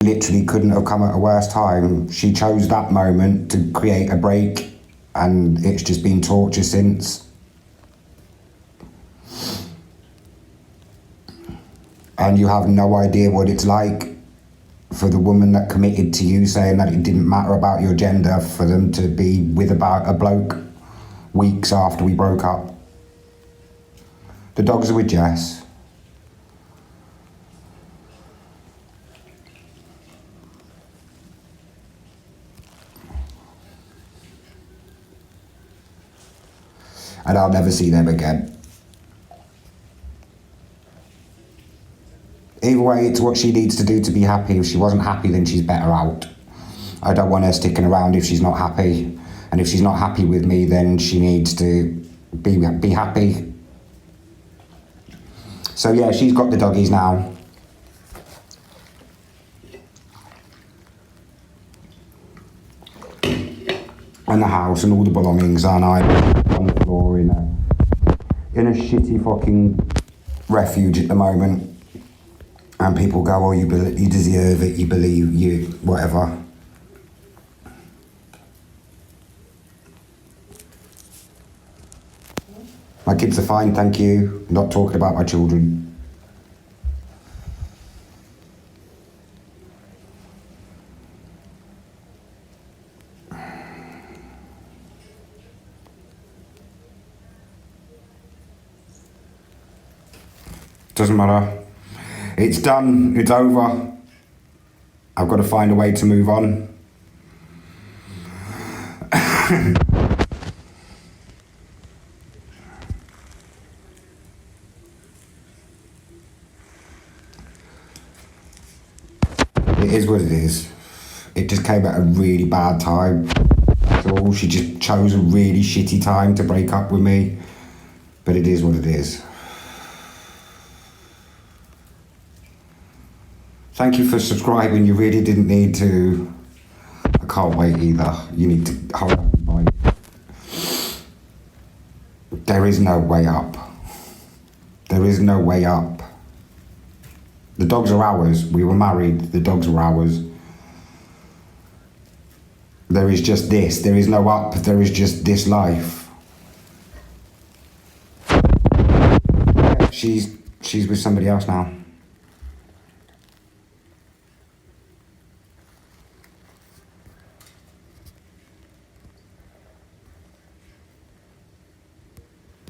literally couldn't have come at a worse time. She chose that moment to create a break, and it's just been torture since. And you have no idea what it's like for the woman that committed to you, saying that it didn't matter about your gender, for them to be with about a bloke weeks after we broke up. The dogs are with Jess. And I'll never see them again. Either way, it's what she needs to do to be happy. If she wasn't happy, then she's better out. I don't want her sticking around if she's not happy. And if she's not happy with me, then she needs to be happy. So yeah, she's got the doggies now. And the house and all the belongings, and I on the floor in a shitty fucking refuge at the moment. And people go, oh, you deserve it, you believe, you, whatever. My kids are fine, thank you. Not talking about my children. Doesn't matter. It's done, it's over. I've got to find a way to move on. It is what it is. It just came at a really bad time. That's all. She just chose a really shitty time to break up with me. But it is what it is. Thank you for subscribing. You really didn't need to. I can't wait either. You need to hold up and bite. There is no way up. There is no way up. The dogs are ours. We were married. The dogs were ours. There is just this. There is no up. There is just this life. She's with somebody else now.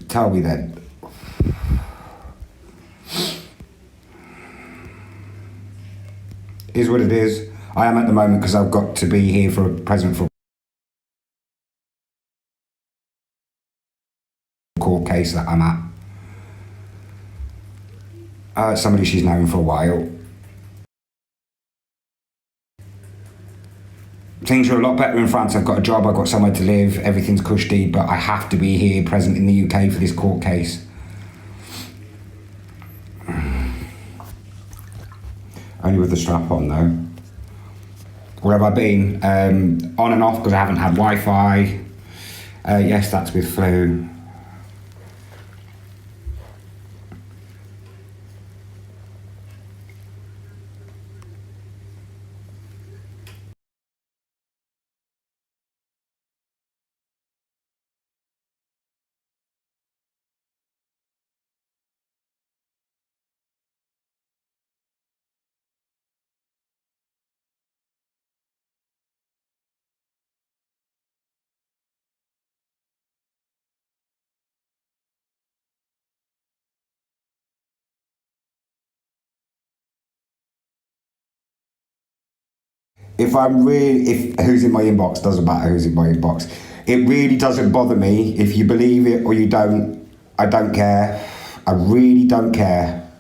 Tell me then. Is what it is. I am at the moment because I've got to be here for a present for a court case that I'm at. Somebody she's known for a while. Things are a lot better in France. I've got a job, I've got somewhere to live, everything's cushy, but I have to be here present in the UK for this court case. Only with the strap on though. Where have I been? On and off because I haven't had Wi-Fi. Yes, that's with flu. Who's in my inbox, doesn't matter who's in my inbox. It really doesn't bother me. If you believe it or you don't, I don't care. I really don't care.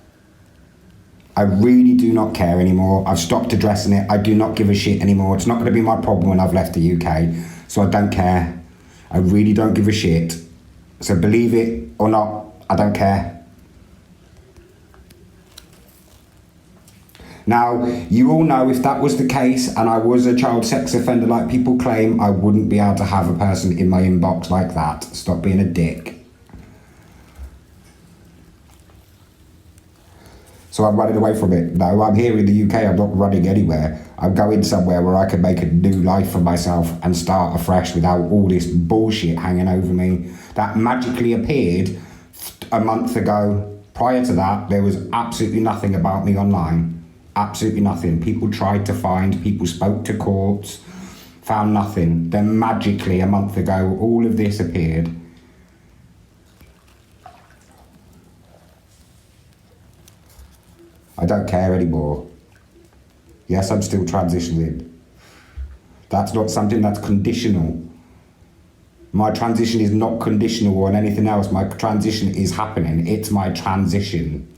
I really do not care anymore. I've stopped addressing it. I do not give a shit anymore. It's not going to be my problem when I've left the UK. So I don't care. I really don't give a shit. So believe it or not, I don't care. Now, you all know if that was the case and I was a child sex offender like people claim, I wouldn't be able to have a person in my inbox like that. Stop being a dick. So I'm running away from it. No, I'm here in the UK. I'm not running anywhere. I'm going somewhere where I can make a new life for myself and start afresh without all this bullshit hanging over me that magically appeared a month ago. Prior to that, there was absolutely nothing about me online. Absolutely nothing. People tried to find, people spoke to courts, found nothing. Then magically a month ago, all of this appeared. I don't care anymore. Yes, I'm still transitioning. That's not something that's conditional. My transition is not conditional on anything else. My transition is happening. It's my transition.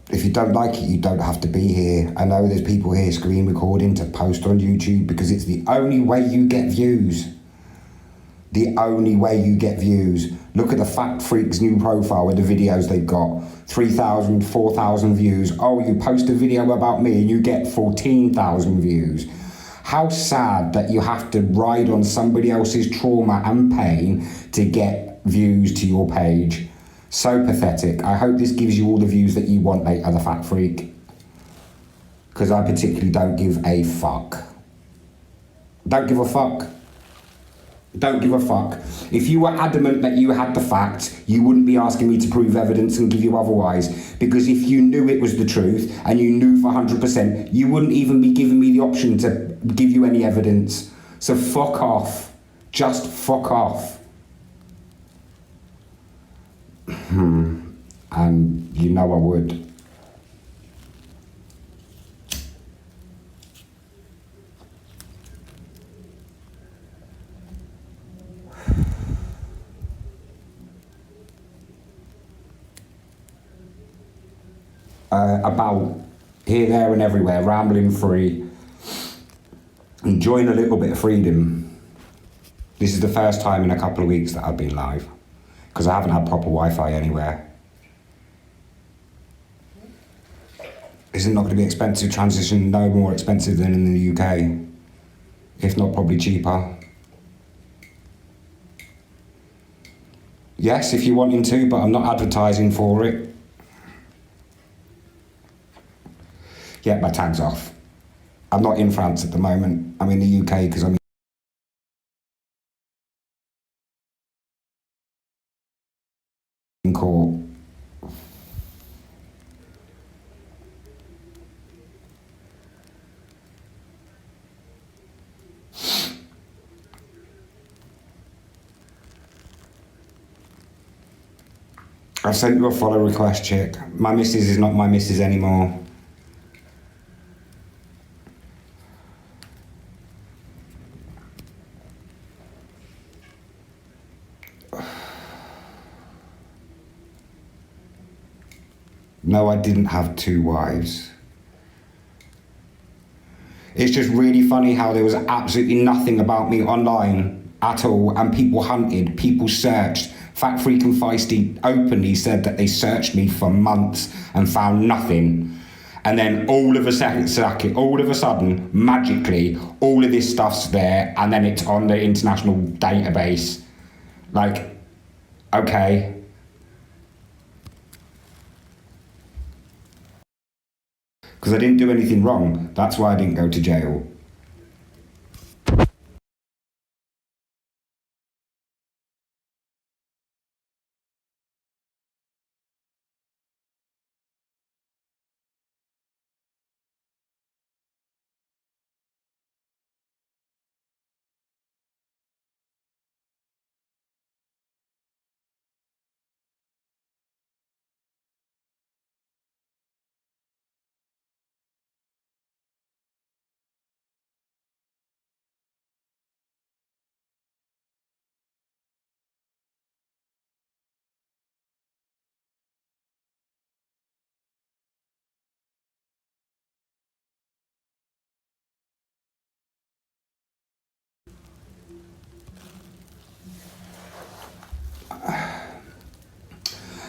If you don't like it, you don't have to be here. I know there's people here screen recording to post on YouTube because it's the only way you get views. The only way you get views. Look at the Fact Freak's new profile with the videos they've got. 3,000, 4,000 views. Oh, you post a video about me and you get 14,000 views. How sad that you have to ride on somebody else's trauma and pain to get views to your page. So pathetic. I hope this gives you all the views that you want, later, the Fact Freak. Because I particularly don't give a fuck. Don't give a fuck. Don't give a fuck. If you were adamant that you had the facts, you wouldn't be asking me to prove evidence and give you otherwise. Because if you knew it was the truth and you knew for 100%, you wouldn't even be giving me the option to give you any evidence. So fuck off. Just fuck off. And you know I would. About here, there and everywhere, rambling free, enjoying a little bit of freedom. This is the first time in a couple of weeks that I've been live, because I haven't had proper Wi-Fi anywhere. Is it not going to be expensive transition? No more expensive than in the UK. If not, probably cheaper. Yes, if you're wanting to, but I'm not advertising for it. Yeah, my tag's off. I'm not in France at the moment. I'm in the UK because I'm in court. I've sent you a follow request, chick. My missus is not my missus anymore. No, I didn't have two wives. It's just really funny how there was absolutely nothing about me online at all, and people hunted, people searched. Fact Freak and Feisty openly said that they searched me for months and found nothing. And then all of a sudden, magically, all of this stuff's there, and then it's on the international database. Like, okay. Because I didn't do anything wrong. That's why I didn't go to jail.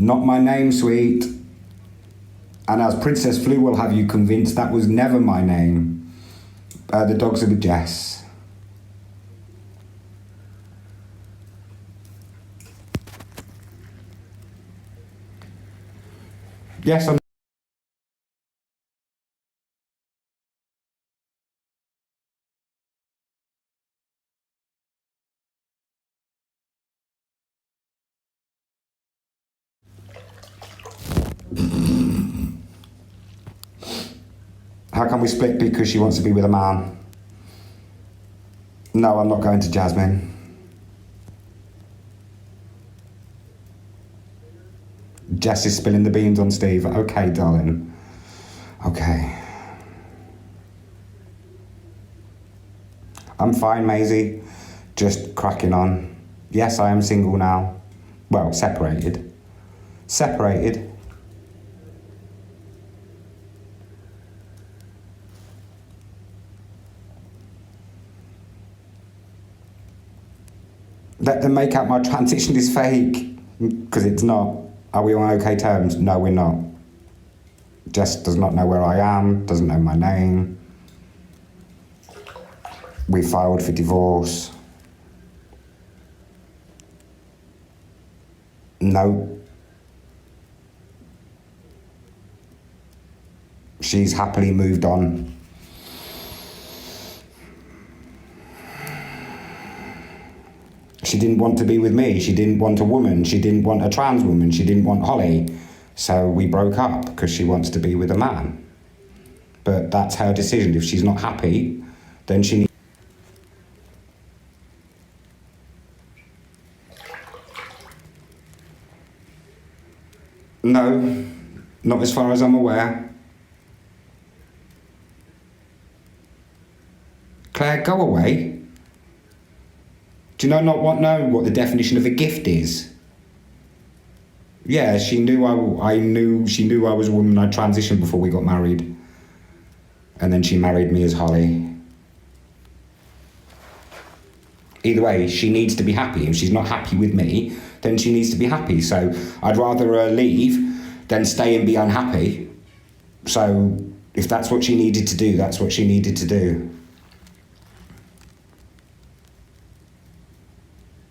Not my name, sweet. And as Princess Flu will have you convinced, that was never my name. The dogs are with Jess. Yes, I'm... How can we split because she wants to be with a man? No, I'm not going to Jasmine. Jess is spilling the beans on Steve. Okay, darling. Okay. I'm fine, Maisie. Just cracking on. Yes, I am single now. Well, separated. Separated. Let them make out my transition is fake. Because it's not. Are we on okay terms? No, we're not. Jess does not know where I am, doesn't know my name. We filed for divorce. No. She's happily moved on. She didn't want to be with me. She didn't want a woman. She didn't want a trans woman. She didn't want Holly. So we broke up because she wants to be with a man. But that's her decision. If she's not happy, then she needs... No, not as far as I'm aware. Claire, go away. Do you know what the definition of a gift is? Yeah, she knew she knew I was a woman. I transitioned before we got married. And then she married me as Holly. Either way, she needs to be happy. If she's not happy with me, then she needs to be happy. So I'd rather her leave than stay and be unhappy. So if that's what she needed to do, that's what she needed to do.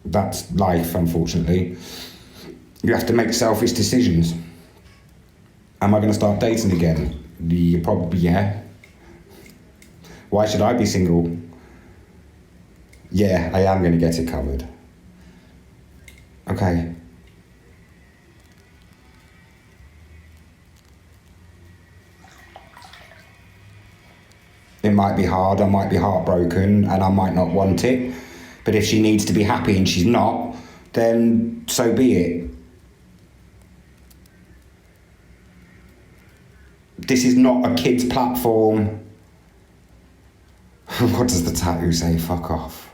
That's life, unfortunately. You have to make selfish decisions. Am I going to start dating again? Probably, yeah. Why should I be single? Yeah, I am going to get it covered. Okay. It might be hard, I might be heartbroken, and I might not want it. But if she needs to be happy and she's not, then so be it. This is not a kid's platform. What does the tattoo say? Fuck off.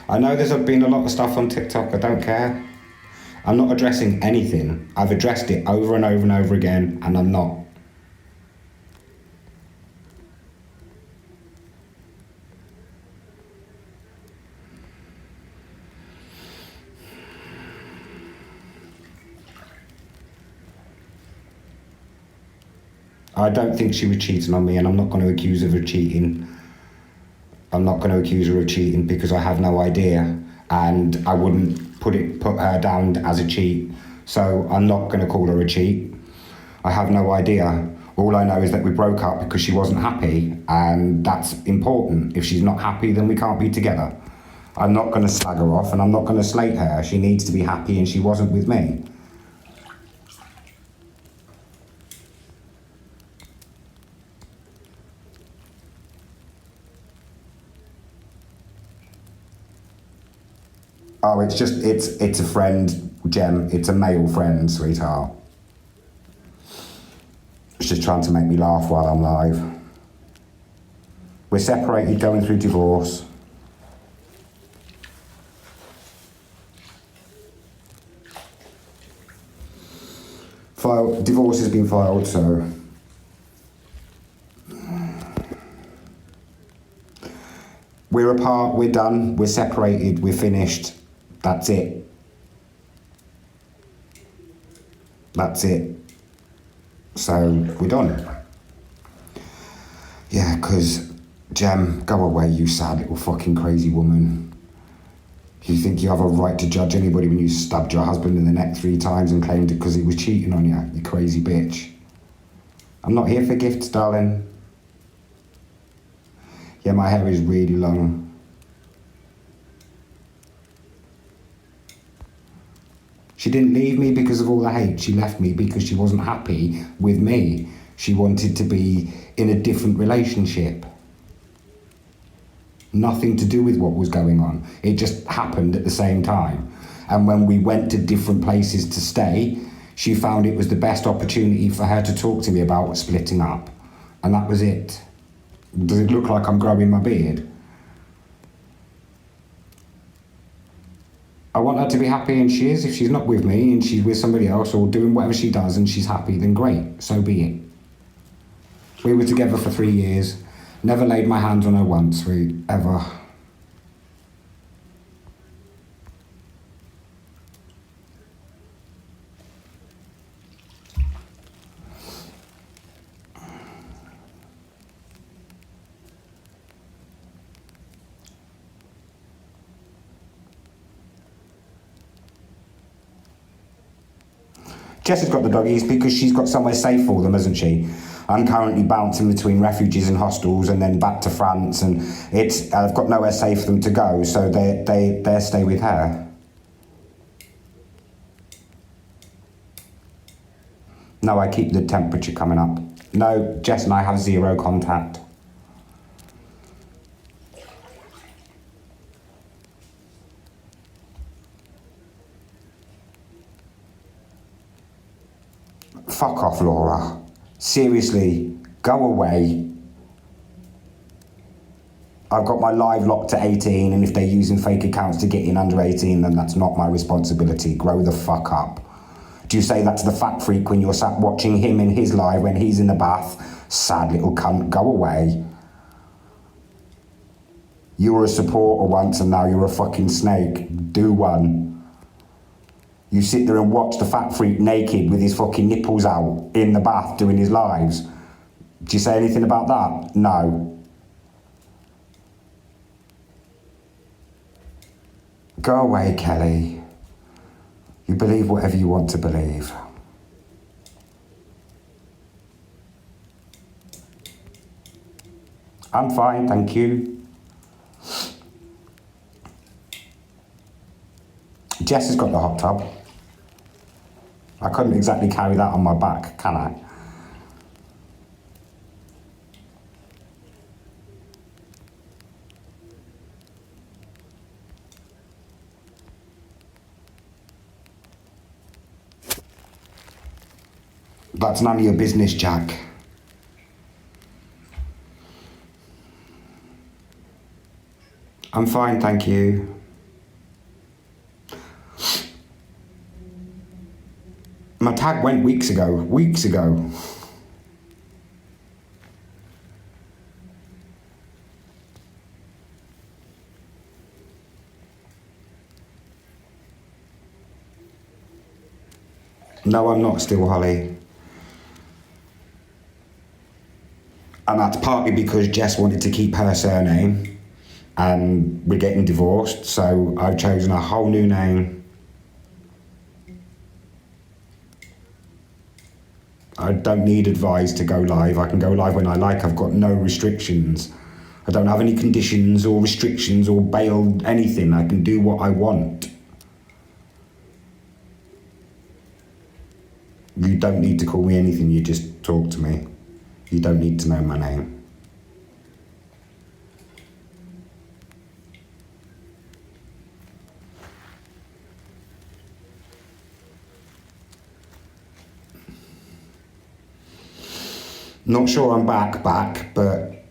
I know there's been a lot of stuff on TikTok, I don't care. I'm not addressing anything. I've addressed it over and over and over again, and I'm not. I don't think she was cheating on me, and I'm not going to accuse her of cheating. I'm not going to accuse her of cheating because I have no idea, and I wouldn't put her down as a cheat. So I'm not going to call her a cheat. I have no idea. All I know is that we broke up because she wasn't happy, and that's important. If she's not happy, then we can't be together. I'm not going to slag her off, and I'm not going to slate her. She needs to be happy, and she wasn't with me. Oh, it's a friend, Gem. It's a male friend, sweetheart. It's just trying to make me laugh while I'm live. We're separated, going through divorce. Divorce has been filed, so... We're apart, we're done, we're separated, we're finished. That's it. That's it. So, we're done. Yeah, because, Jem, go away, you sad little fucking crazy woman. You think you have a right to judge anybody when you stabbed your husband in the neck 3 times and claimed it because he was cheating on you, you crazy bitch. I'm not here for gifts, darling. Yeah, my hair is really long. She didn't leave me because of all the hate. She left me because she wasn't happy with me. She wanted to be in a different relationship. Nothing to do with what was going on. It just happened at the same time. And when we went to different places to stay, she found it was the best opportunity for her to talk to me about splitting up. And that was it. Does it look like I'm growing my beard? I want her to be happy, and she is. If she's not with me and she's with somebody else or doing whatever she does and she's happy, then great, so be it. We were together for 3 years. Never laid my hands on her once, ever. Jess has got the doggies because she's got somewhere safe for them, hasn't she? I'm currently bouncing between refuges and hostels and then back to France, and I've got nowhere safe for them to go, so they stay with her. No, I keep the temperature coming up. No, Jess and I have 0 contact. Fuck off, Laura. Seriously, go away. I've got my live locked to 18, and if they're using fake accounts to get in under 18, then that's not my responsibility. Grow the fuck up. Do you say that to the fat freak when you're sat watching him in his live when he's in the bath? Sad little cunt, go away. You were a supporter once and now you're a fucking snake. Do one. You sit there and watch the fat freak naked with his fucking nipples out in the bath doing his lives. Do you say anything about that? No. Go away, Kelly. You believe whatever you want to believe. I'm fine, thank you. Jess has got the hot tub. I couldn't exactly carry that on my back, can I? That's none of your business, Jack. I'm fine, thank you. My tag went weeks ago. No, I'm not still Holly. And that's partly because Jess wanted to keep her surname and we're getting divorced, so I've chosen a whole new name. I don't need advice to go live. I can go live when I like. I've got no restrictions. I don't have any conditions or restrictions or bail anything. I can do what I want. You don't need to call me anything, you just talk to me. You don't need to know my name. Not sure I'm back, but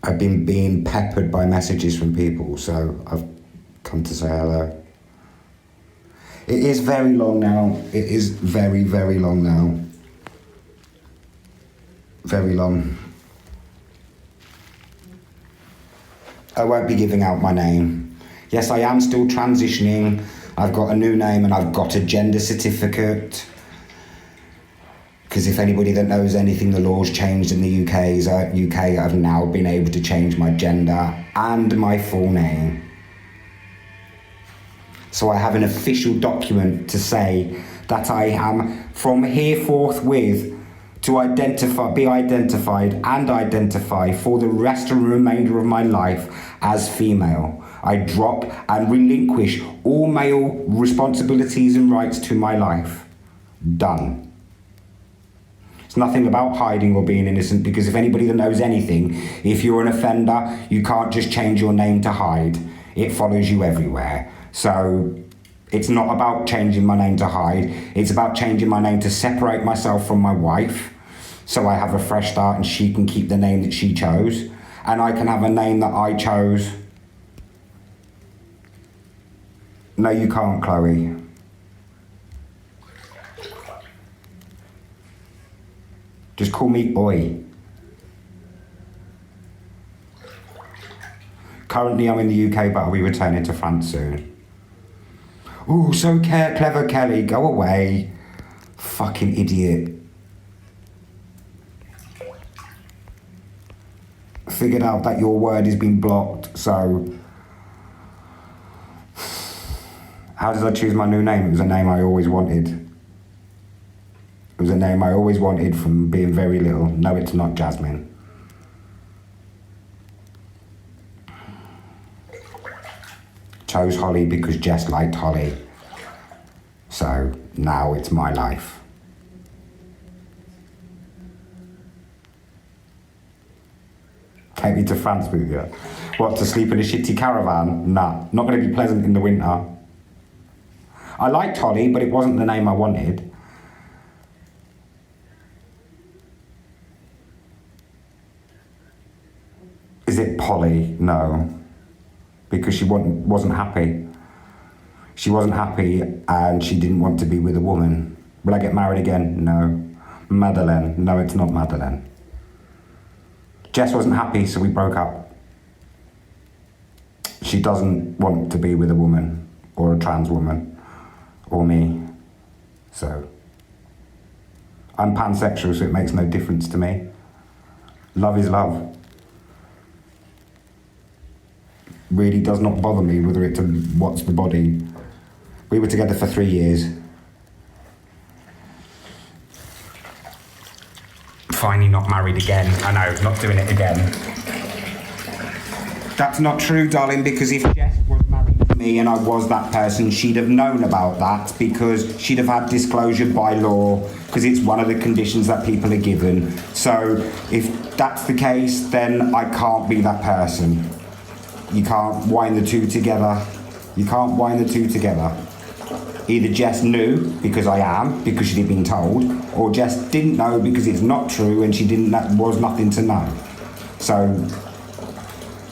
I've been being peppered by messages from people, so I've come to say hello. It is very long now. It is very, very long now. Very long. I won't be giving out my name. Yes, I am still transitioning. I've got a new name and I've got a gender certificate. Because if anybody that knows anything, the law's changed in the UK. I've now been able to change my gender and my full name. So I have an official document to say that I am from here forthwith to be identified and identify for the rest and remainder of my life as female. I drop and relinquish all male responsibilities and rights to my life. Done. It's nothing about hiding or being innocent, because if anybody that knows anything, if you're an offender, you can't just change your name to hide. It follows you everywhere. So it's not about changing my name to hide. It's about changing my name to separate myself from my wife, so I have a fresh start and she can keep the name that she chose, and I can have a name that I chose. No, you can't, Chloe. Just call me Oi. Currently I'm in the UK, but I'll be returning to France soon. Ooh, so clever, Kelly. Go away. Fucking idiot. Figured out that your word has been blocked, so... How did I choose my new name? It was a name I always wanted. It was a name I always wanted from being very little. No, it's not Jasmine. Chose Holly because Jess liked Holly. So now it's my life. Take me to France with you. What, to sleep in a shitty caravan? Nah, not going to be pleasant in the winter. I liked Holly, but it wasn't the name I wanted. Is it Polly? No. Because she wasn't happy. She wasn't happy and she didn't want to be with a woman. Will I get married again? No. Madeleine? No, it's not Madeleine. Jess wasn't happy, so we broke up. She doesn't want to be with a woman or a trans woman or me. So I'm pansexual, so it makes no difference to me. Love is love. Really does not bother me whether it's what's the body. We were together for 3 years. Finally not married again. I know, not doing it again. That's not true, darling, because if Jess was married to me and I was that person, she'd have known about that, because she'd have had disclosure by law, because it's one of the conditions that people are given. So if that's the case, then I can't be that person. You can't wind the two together. You can't wind the two together. Either Jess knew, because I am, because she'd been told, or Jess didn't know because it's not true and was nothing to know. So,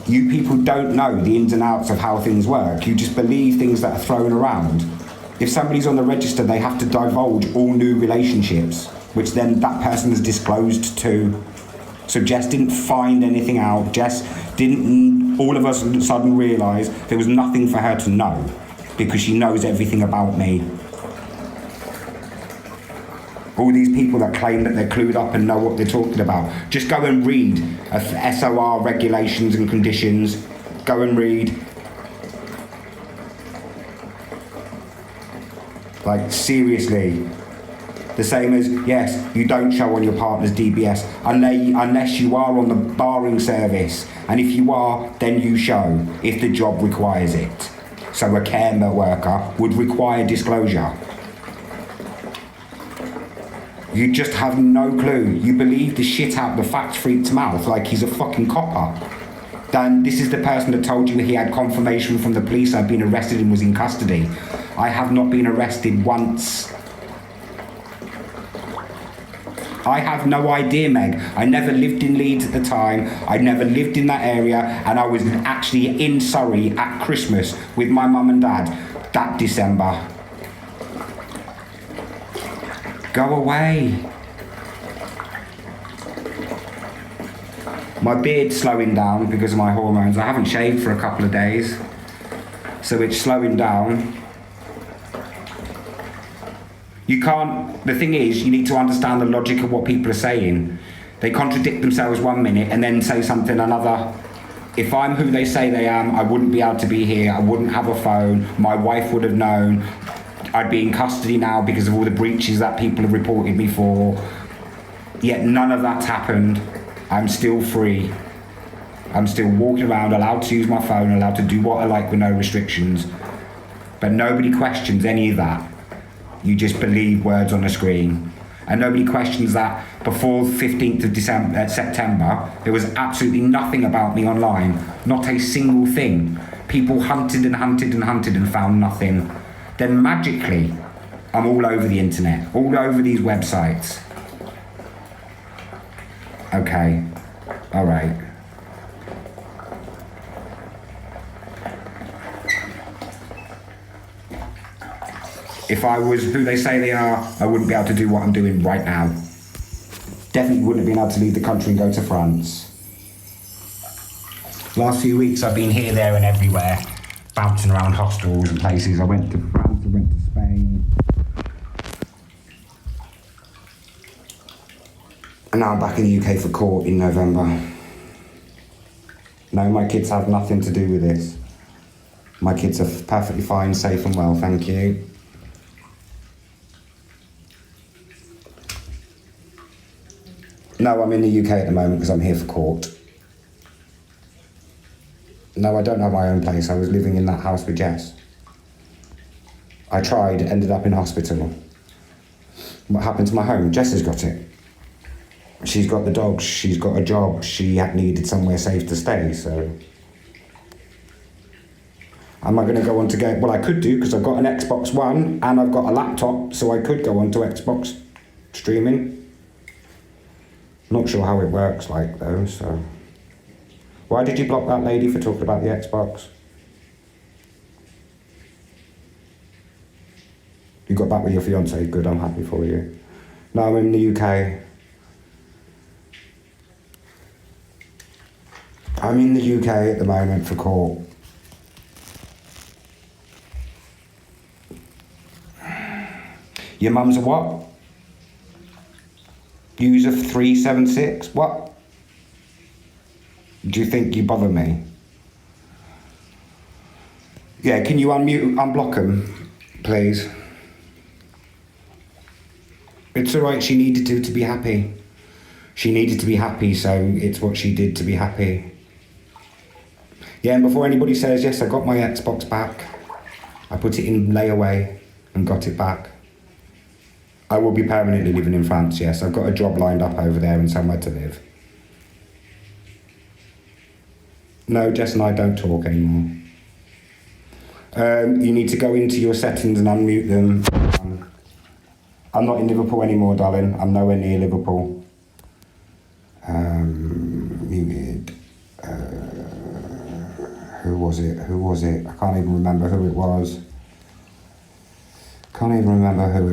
you people don't know the ins and outs of how things work. You just believe things that are thrown around. If somebody's on the register, they have to divulge all new relationships, which then that person is disclosed to. So Jess didn't find anything out. Jess didn't all of us a sudden realise there was nothing for her to know, because she knows everything about me. All these people that claim that they're clued up and know what they're talking about, just go and read SOR regulations and conditions. Go and read. Like, seriously. The same as, yes, you don't show on your partner's DBS unless you are on the barring service. And if you are, then you show, if the job requires it. So a care worker would require disclosure. You just have no clue. You believe the shit out the fact freak's mouth like he's a fucking copper. Then this is the person that told you he had confirmation from the police I'd been arrested and was in custody. I have not been arrested once. I have no idea, Meg. I never lived in Leeds at the time. I never lived in that area, and I was actually in Surrey at Christmas with my mum and dad that December. Go away. My beard's slowing down because of my hormones. I haven't shaved for a couple of days, so it's slowing down. You can't, the thing is, you need to understand the logic of what people are saying. They contradict themselves one minute and then say something another. If I'm who they say they am, I wouldn't be able to be here, I wouldn't have a phone, my wife would have known, I'd be in custody now because of all the breaches that people have reported me for. Yet none of that's happened. I'm still free. I'm still walking around, allowed to use my phone, allowed to do what I like with no restrictions. But nobody questions any of that. You just believe words on a screen. And nobody questions that before 15th of September, there was absolutely nothing about me online. Not a single thing. People hunted and hunted and hunted and found nothing. Then magically, I'm all over the internet, all over these websites. Okay, all right. If I was who they say they are, I wouldn't be able to do what I'm doing right now. Definitely wouldn't have been able to leave the country and go to France. Last few weeks I've been here, there and everywhere, bouncing around hostels and places. I went to France, I went to Spain. And now I'm back in the UK for court in November. No, my kids have nothing to do with this. My kids are perfectly fine, safe and well, thank you. No, I'm in the UK at the moment because I'm here for court. No, I don't have my own place. I was living in that house with Jess. I tried, ended up in hospital. What happened to my home? Jess has got it. She's got the dogs, she's got a job, she had needed somewhere safe to stay, so. Am I going to go on to get, well I could do because I've got an Xbox One and I've got a laptop, so I could go on to Xbox streaming. Not sure how it works like though, so. Why did you block that lady for talking about the Xbox? You got back with your fiance, good, I'm happy for you. No, I'm in the UK. I'm in the UK at the moment for court. Your mum's a what? User 376? What? Do you think you bother me? Yeah, can you unblock them, please? It's alright, she needed to be happy. She needed to be happy, so it's what she did to be happy. Yeah, and before anybody says, yes, I got my Xbox back. I put it in layaway and got it back. I will be permanently living in France, yes. I've got a job lined up over there and somewhere to live. No, Jess and I don't talk anymore. You need to go into your settings and unmute them. I'm not in Liverpool anymore, darling. I'm nowhere near Liverpool. Muted. Who was it? I can't even remember who it was. Can't even remember who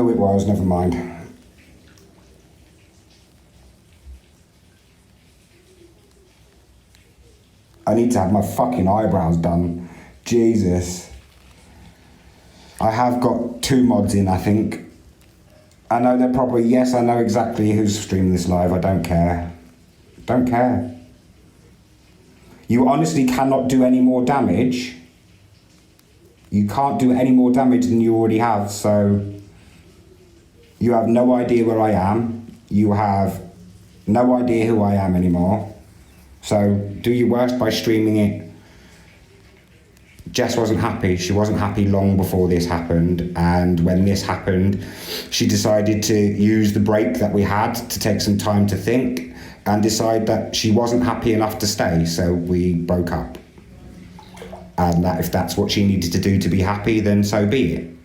it was, never mind. I need to have my fucking eyebrows done. Jesus. I have got 2 mods in, I think. I know they're probably, yes, I know exactly who's streaming this live, I don't care. Don't care. You honestly cannot do any more damage. You can't do any more damage than you already have, so you have no idea where I am. You have no idea who I am anymore. So do your worst by streaming it. Jess wasn't happy. She wasn't happy long before this happened, and when this happened, she decided to use the break that we had to take some time to think and decide that she wasn't happy enough to stay, so we broke up. And that if that's what she needed to do to be happy, then so be it.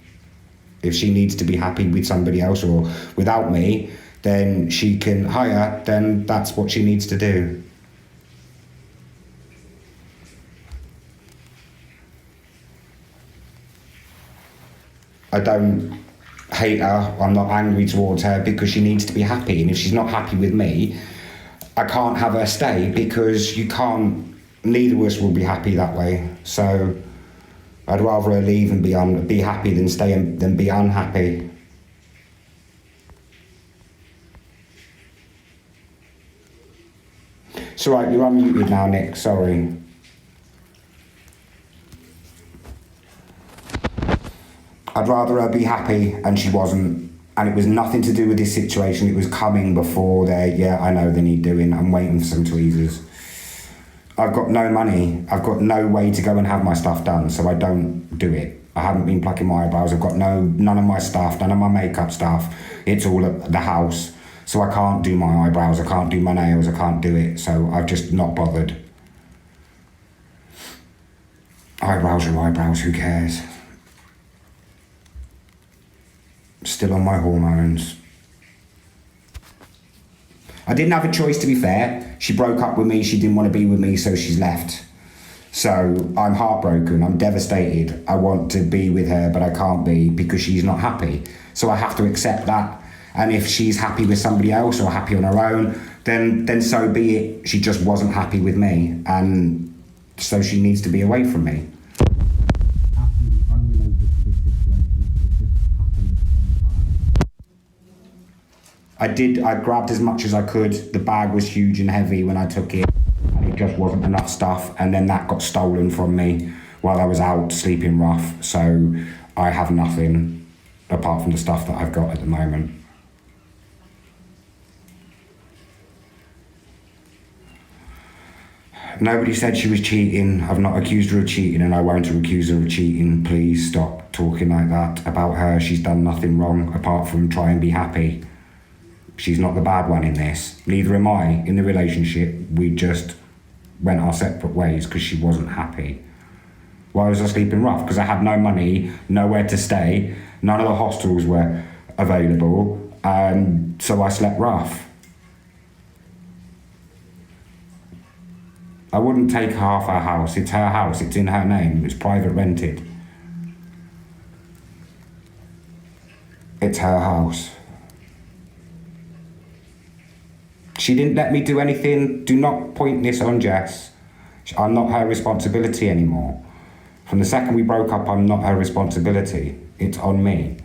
If she needs to be happy with somebody else or without me, then she can hire, then that's what she needs to do. I don't hate her, I'm not angry towards her, because she needs to be happy, and if she's not happy with me, I can't have her stay, because you can't, neither of us will be happy that way. So I'd rather her leave and be happy than stay than be unhappy. It's alright, you're unmuted now, Nick, sorry. I'd rather her be happy, and she wasn't. And it was nothing to do with this situation, it was coming before there. Yeah, I know they need doing, I'm waiting for some tweezers. I've got no money, I've got no way to go and have my stuff done, so I don't do it. I haven't been plucking my eyebrows, I've got none of my stuff, none of my makeup stuff. It's all at the house. So I can't do my eyebrows, I can't do my nails, I can't do it. So I've just not bothered. Eyebrows are eyebrows, who cares? Still on my hormones. I didn't have a choice, to be fair. She broke up with me, she didn't want to be with me, so she's left. So I'm heartbroken, I'm devastated. I want to be with her, but I can't be because she's not happy. So I have to accept that. And if she's happy with somebody else or happy on her own, then so be it. She just wasn't happy with me, and so she needs to be away from me. Absolutely unrelated to this situation, it just happened at the same time. I grabbed as much as I could. The bag was huge and heavy when I took it, and it just wasn't enough stuff, and then that got stolen from me while I was out sleeping rough. So I have nothing apart from the stuff that I've got at the moment. Nobody said she was cheating. I've not accused her of cheating, and I won't accuse her of cheating. Please stop talking like that about her. She's done nothing wrong apart from try and be happy. She's not the bad one in this. Neither am I in the relationship. We just went our separate ways because she wasn't happy. Why was I sleeping rough? Because I had no money, nowhere to stay. None of the hostels were available, so I slept rough. I wouldn't take half her house. It's her house, it's in her name, it's private rented. It's her house. She didn't let me do anything. Do not point this on Jess. I'm not her responsibility anymore. From the second we broke up, I'm not her responsibility. It's on me.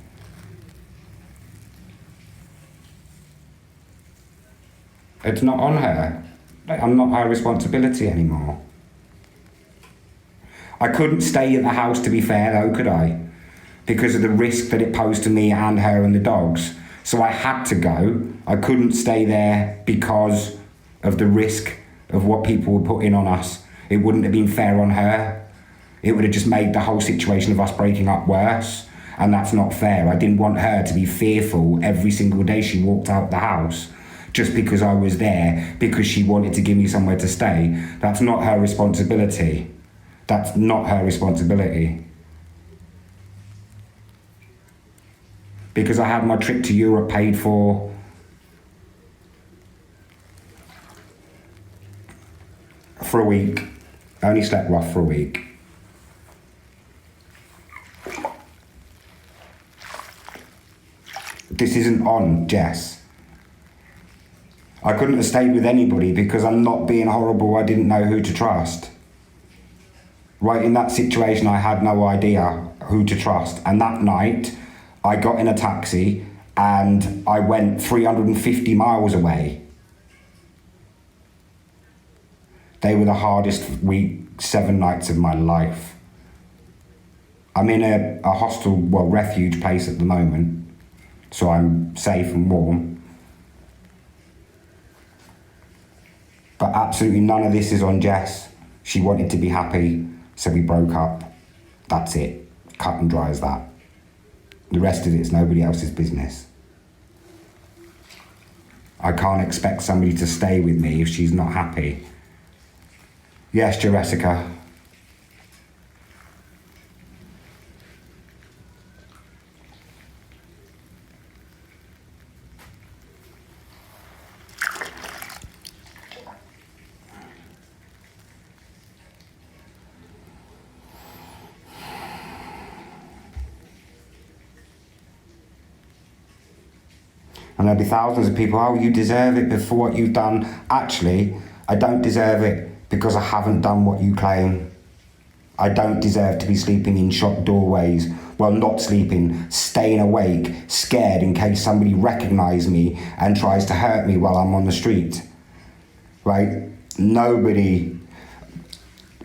It's not on her. I'm not her responsibility anymore. I couldn't stay at the house, to be fair, though, could I? Because of the risk that it posed to me and her and the dogs. So I had to go. I couldn't stay there because of the risk of what people were putting on us. It wouldn't have been fair on her. It would have just made the whole situation of us breaking up worse. And that's not fair. I didn't want her to be fearful every single day she walked out the house just because I was there, because she wanted to give me somewhere to stay. That's not her responsibility. That's not her responsibility. Because I had my trip to Europe paid for. For a week. I only slept rough for a week. This isn't on Jess. I couldn't have stayed with anybody because I'm not being horrible. I didn't know who to trust. Right in that situation, I had no idea who to trust. And that night, I got in a taxi and I went 350 miles away. They were the hardest 7 nights of my life. I'm in a hostel, refuge place at the moment, so I'm safe and warm. But absolutely none of this is on Jess. She wanted to be happy, so we broke up. That's it. Cut and dry as that. The rest of it's nobody else's business. I can't expect somebody to stay with me if she's not happy. Yes, Jessica. And there'll be thousands of people, oh, you deserve it for what you've done. Actually, I don't deserve it because I haven't done what you claim. I don't deserve to be sleeping in shop doorways. Well, not sleeping, staying awake, scared in case somebody recognises me and tries to hurt me while I'm on the street. Right? Nobody.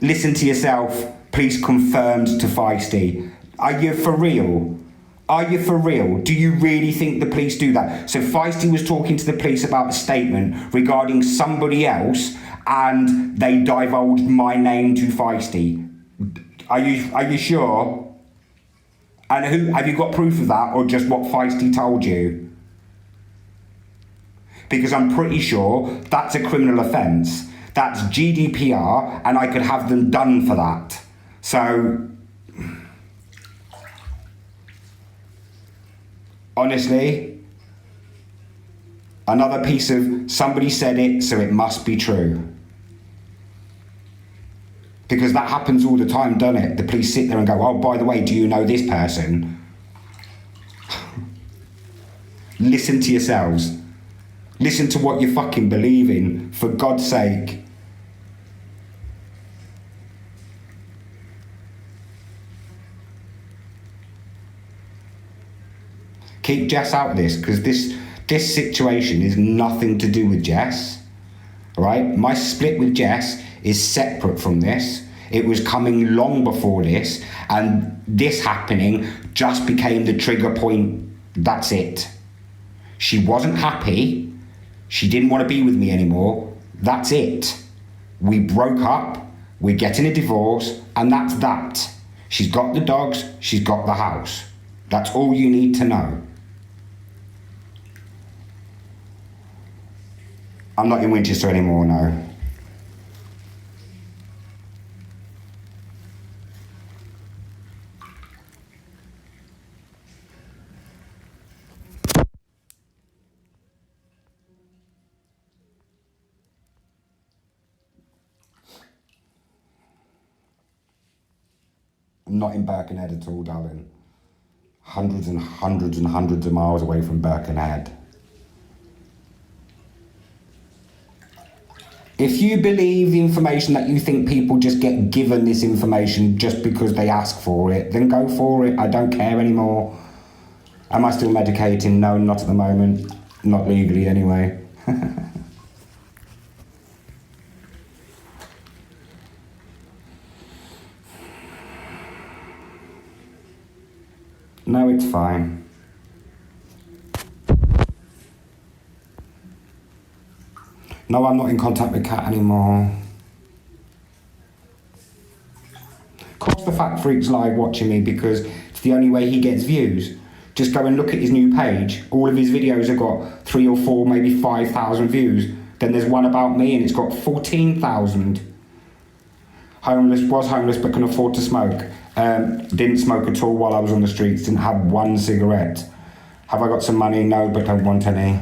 Listen to yourself. Police confirmed to Feisty. Are you for real? Are you for real? Do you really think the police do that? So Feisty was talking to the police about a statement regarding somebody else, and they divulged my name to Feisty. Are you sure? And who have you got proof of that, or just what Feisty told you? Because I'm pretty sure that's a criminal offence. That's GDPR, and I could have them done for that. So, honestly, another piece of somebody said it, so it must be true. Because that happens all the time, doesn't it? The police sit there and go, oh, by the way, do you know this person? Listen to yourselves. Listen to what you fucking believe in, for God's sake. Keep Jess out of this, because this situation is nothing to do with Jess. All right? My split with Jess is separate from this. It was coming long before this, and this happening just became the trigger point. That's it. She wasn't happy. She didn't want to be with me anymore. That's it. We broke up. We're getting a divorce, and that's that. She's got the dogs. She's got the house. That's all you need to know. I'm not in Winchester anymore, no. I'm not in Birkenhead at all, darling. Hundreds and hundreds and hundreds of miles away from Birkenhead. If you believe the information that you think people just get given this information just because they ask for it, then go for it. I don't care anymore. Am I still medicating? No, not at the moment. Not legally anyway. No, it's fine. No, I'm not in contact with Kat anymore. Cross the Fact Freaks live watching me because it's the only way he gets views. Just go and look at his new page. All of his videos have got 3 or 4, maybe 5,000 views. Then there's one about me and it's got 14,000. Was homeless but can afford to smoke. Didn't smoke at all while I was on the streets. Didn't have one cigarette. Have I got some money? No, but don't want any.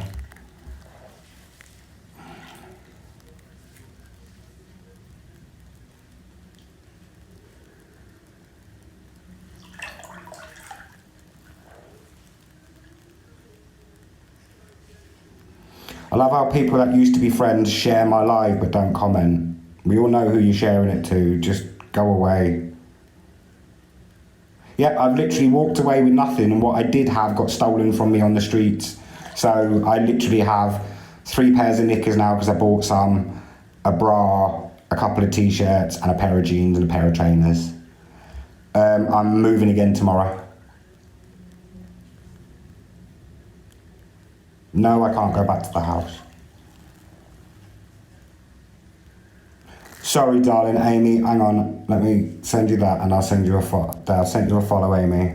I love how people that used to be friends share my live but don't comment. We all know who you're sharing it to. Just go away. Yep, I've literally walked away with nothing, and what I did have got stolen from me on the streets. So I literally have 3 pairs of knickers now because I bought some, a bra, a couple of t-shirts and a pair of jeans and a pair of trainers. I'm moving again tomorrow. No, I can't go back to the house. Sorry, darling, Amy, hang on. Let me send you that and I'll send you a follow. I'll send you a follow, Amy.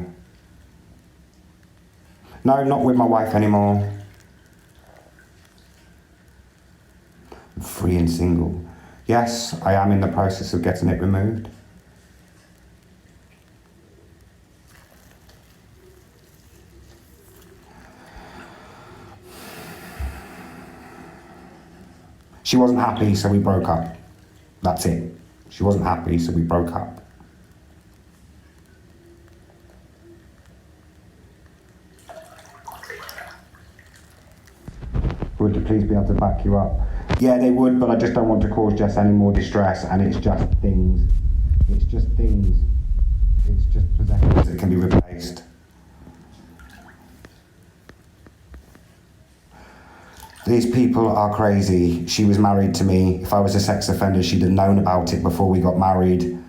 No, not with my wife anymore. I'm free and single. Yes, I am in the process of getting it removed. She wasn't happy, so we broke up. That's it. She wasn't happy, so we broke up. be able to back you up. Yeah, they would, but I just don't want to cause Jess any more distress, and it's just things. It's just things. It's just possessions that can be replaced. These people are crazy. She was married to me. If I was a sex offender, she'd have known about it before we got married.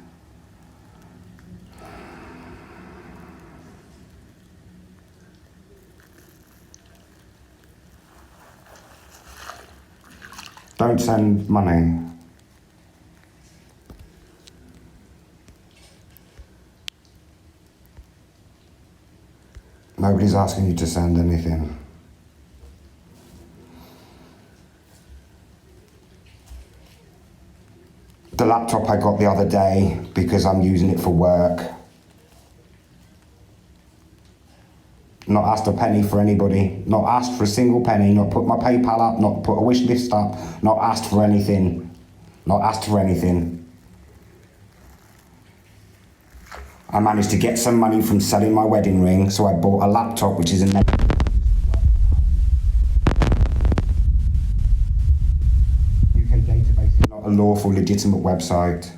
Don't send money. Nobody's asking you to send anything. The laptop I got the other day because I'm using it for work. Not asked a penny for anybody, not asked for a single penny, not put my PayPal up, not put a wish list up, not asked for anything, not asked for anything. I managed to get some money from selling my wedding ring, so I bought a laptop, which is a UK database is not a lawful, legitimate website.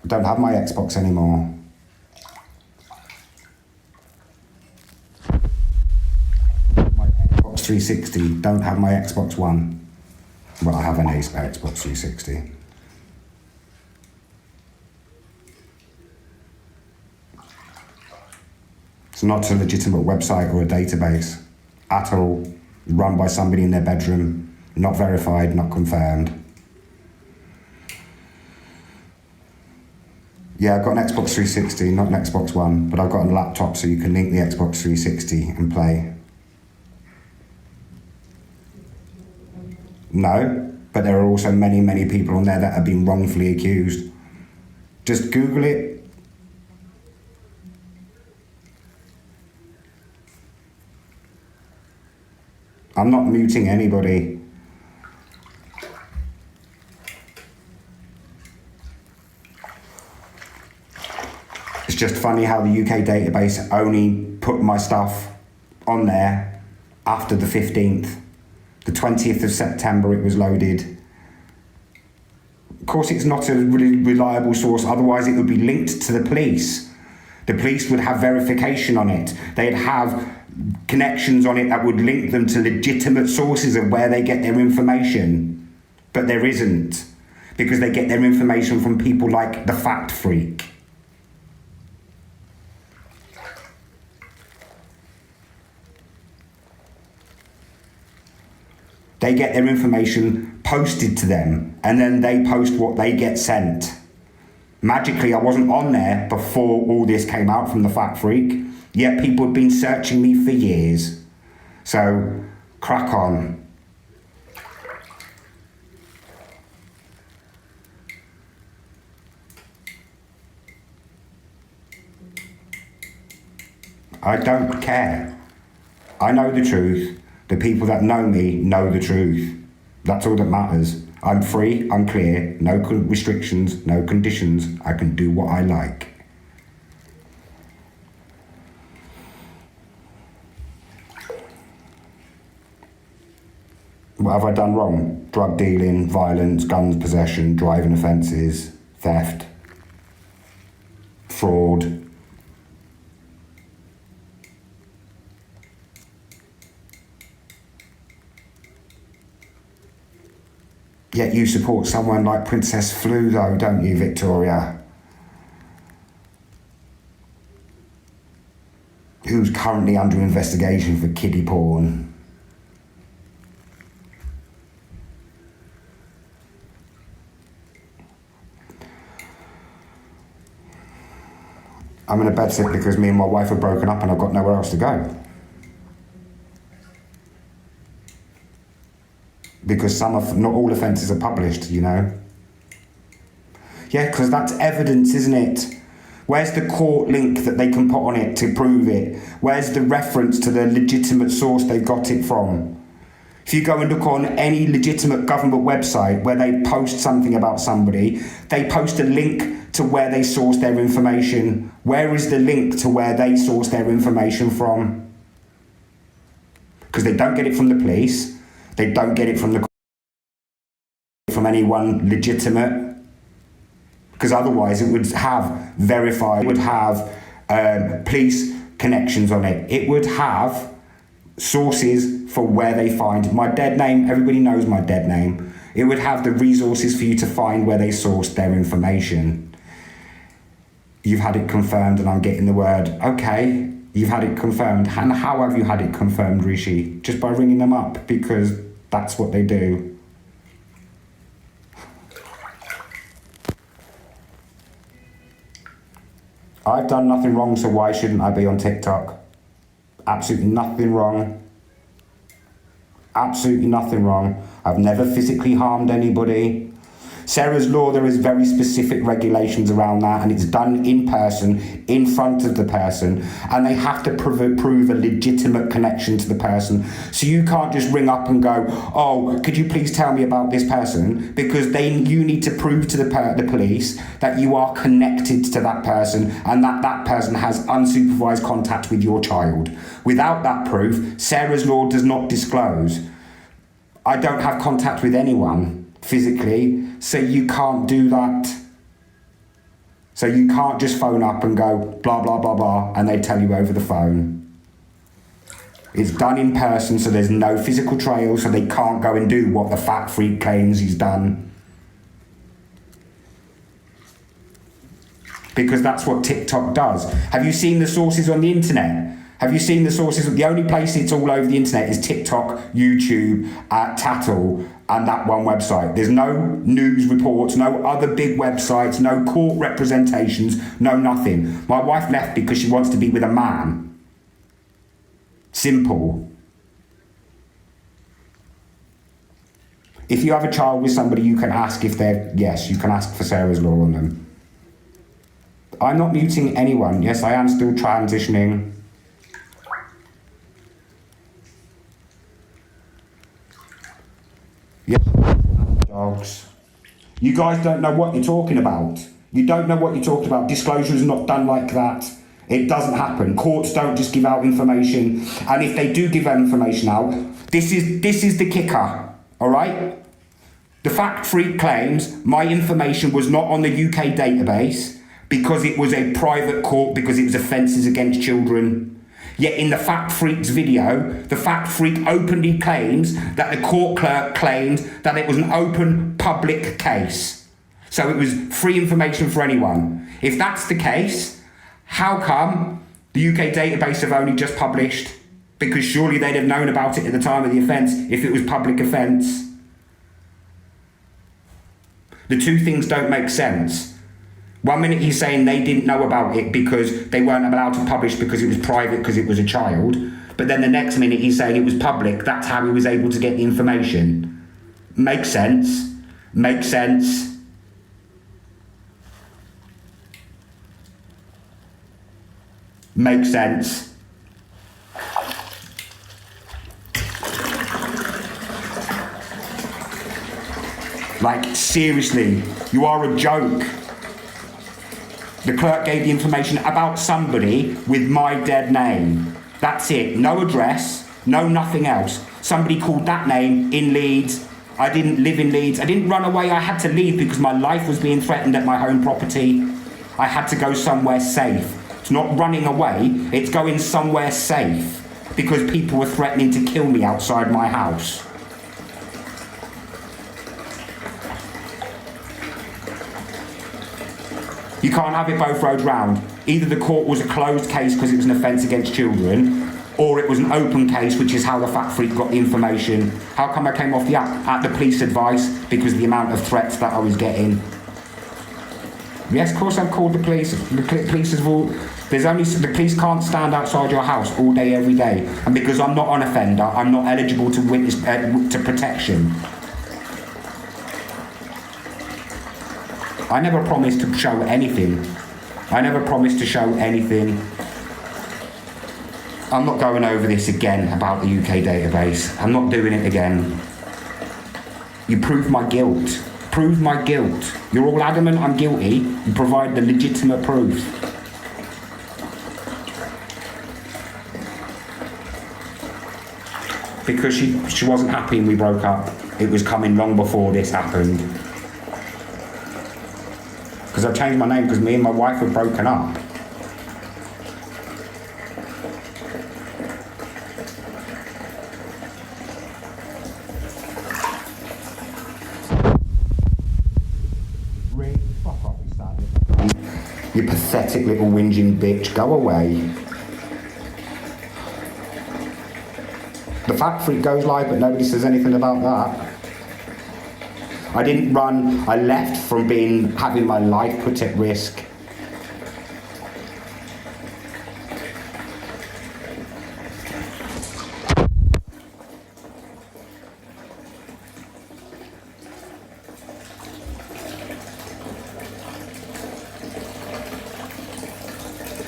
I don't have my Xbox anymore. My Xbox 360, don't have my Xbox One. Well, I have an Xbox 360. It's not a legitimate website or a database at all, run by somebody in their bedroom, not verified, not confirmed. Yeah, I've got an Xbox 360, not an Xbox One, but I've got a laptop so you can link the Xbox 360 and play. No, but there are also many, many people on there that have been wrongfully accused. Just Google it. I'm not muting anybody. It's just funny how the UK database only put my stuff on there after the 15th. The 20th of September it was loaded. Of course it's not a really reliable source, otherwise it would be linked to the police. The police would have verification on it. They'd have connections on it that would link them to legitimate sources of where they get their information. But there isn't, because they get their information from people like the Fact Freak. They get their information posted to them, and then they post what they get sent. Magically, I wasn't on there before all this came out from the Fact Freak, yet people have been searching me for years. So, crack on. I don't care. I know the truth. The people that know me know the truth. That's all that matters. I'm free, I'm clear, no restrictions, no conditions. I can do what I like. What have I done wrong? Drug dealing, violence, guns possession, driving offences, theft, fraud. Yet you support someone like Princess Flu though, don't you, Victoria? Who's currently under investigation for kiddie porn. I'm in a bed sit because me and my wife are broken up and I've got nowhere else to go. Because not all offences are published, you know. Yeah, because that's evidence, isn't it? Where's the court link that they can put on it to prove it? Where's the reference to the legitimate source they got it from? If you go and look on any legitimate government website where they post something about somebody, they post a link to where they source their information. Where is the link to where they source their information from? because they don't get it from the police, they don't get it from anyone legitimate, because otherwise it would have verified, it would have police connections on it, it would have sources for where they find my dead name. Everybody knows my dead name. It would have the resources for you to find where they sourced their information. You've had it confirmed, and I'm getting the word, okay, you've had it confirmed. And how have you had it confirmed, Rishi? Just by ringing them up, because that's what they do. I've done nothing wrong, so why shouldn't I be on TikTok? Absolutely nothing wrong. Absolutely nothing wrong. I've never physically harmed anybody. Sarah's Law, there is very specific regulations around that, and it's done in person, in front of the person, and they have to prove a legitimate connection to the person. So you can't just ring up and go, oh, could you please tell me about this person? Because then you need to prove to the police that you are connected to that person and that that person has unsupervised contact with your child. Without that proof, Sarah's Law does not disclose. I don't have contact with anyone physically, so you can't do that. So you can't just phone up and go blah blah blah blah and they tell you over the phone. It's done in person, so there's no physical trail, so they can't go and do what the fat freak claims he's done, because that's what TikTok does. Have you seen the sources on the internet? Have you seen the sources? The only place it's all over the internet is TikTok, YouTube, Tattle, and that one website. There's no news reports, no other big websites, no court representations, no nothing. My wife left because she wants to be with a man. Simple. If you have a child with somebody, you can ask if they're, yes, you can ask for Sarah's Law on them. I'm not muting anyone. Yes, I am still transitioning. Yes, dogs. You guys don't know what you're talking about. You don't know what you're talking about. Disclosure is not done like that. It doesn't happen. Courts don't just give out information. And if they do give information out, this is the kicker, all right? The Fact Freak claims my information was not on the UK database because it was a private court, because it was offences against children. Yet in the Fact Freak's video, the Fact Freak openly claims that the court clerk claimed that it was an open public case. So it was free information for anyone. If that's the case, how come the UK database have only just published? Because surely they'd have known about it at the time of the offence if it was public offence. The two things don't make sense. 1 minute he's saying they didn't know about it because they weren't allowed to publish because it was private, because it was a child. But then the next minute he's saying it was public. That's how he was able to get the information. Makes sense. Makes sense. Makes sense. Like, seriously, you are a joke. The clerk gave the information about somebody with my dead name. That's it. No address, no nothing else. Somebody called that name in Leeds. I didn't live in Leeds. I didn't run away. I had to leave because my life was being threatened at my home property. I had to go somewhere safe. It's not running away, it's going somewhere safe because people were threatening to kill me outside my house. You can't have it both roads round. Either the court was a closed case because it was an offence against children, or it was an open case, which is how the Fact Freak got the information. How come I came off the app? At the police advice, because of the amount of threats that I was getting. Yes, of course I've called the police. The police have all... the police can't stand outside your house all day, every day. And because I'm not an offender, I'm not eligible to witness to protection. I never promised to show anything. I never promised to show anything. I'm not going over this again about the UK database. I'm not doing it again. You prove my guilt. Prove my guilt. You're all adamant I'm guilty. You provide the legitimate proof. because she wasn't happy and we broke up. It was coming long before this happened. Because I changed my name because me and my wife were broken up. Really? Fuck off, you started. You pathetic little whinging bitch. Go away. The fact freak goes live, but nobody says anything about that. I didn't run, I left from having my life put at risk.